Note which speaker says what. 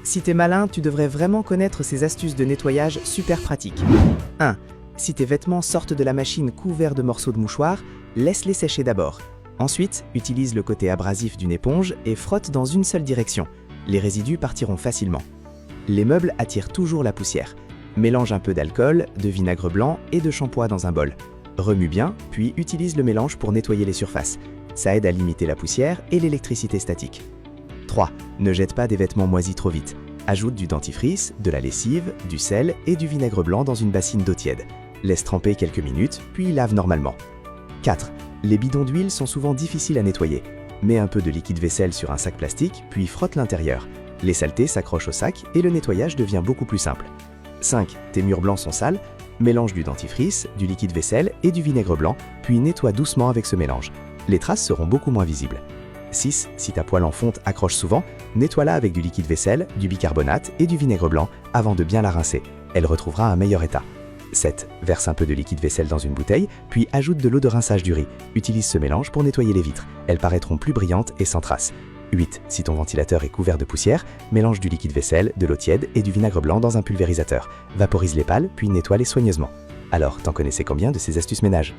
Speaker 1: Si t'es malin, tu devrais vraiment connaître ces astuces de nettoyage super pratiques. 1. Si tes vêtements sortent de la machine couverts de morceaux de mouchoir, laisse-les sécher d'abord. Ensuite, utilise le côté abrasif d'une éponge et frotte dans une seule direction. Les résidus partiront facilement. Les meubles attirent toujours la poussière. Mélange un peu d'alcool, de vinaigre blanc et de shampoing dans un bol. Remue bien, puis utilise le mélange pour nettoyer les surfaces. Ça aide à limiter la poussière et l'électricité statique. 3. Ne jette pas des vêtements moisis trop vite. Ajoute du dentifrice, de la lessive, du sel et du vinaigre blanc dans une bassine d'eau tiède. Laisse tremper quelques minutes, puis lave normalement. 4. Les bidons d'huile sont souvent difficiles à nettoyer. Mets un peu de liquide vaisselle sur un sac plastique, puis frotte l'intérieur. Les saletés s'accrochent au sac et le nettoyage devient beaucoup plus simple. 5. Tes murs blancs sont sales. Mélange du dentifrice, du liquide vaisselle et du vinaigre blanc, puis nettoie doucement avec ce mélange. Les traces seront beaucoup moins visibles. 6. Si ta poêle en fonte accroche souvent, nettoie-la avec du liquide vaisselle, du bicarbonate et du vinaigre blanc avant de bien la rincer. Elle retrouvera un meilleur état. 7. Verse un peu de liquide vaisselle dans une bouteille, puis ajoute de l'eau de rinçage du riz. Utilise ce mélange pour nettoyer les vitres. Elles paraîtront plus brillantes et sans traces. 8. Si ton ventilateur est couvert de poussière, mélange du liquide vaisselle, de l'eau tiède et du vinaigre blanc dans un pulvérisateur. Vaporise les pales, puis nettoie-les soigneusement. Alors, t'en connaissais combien de ces astuces ménage ?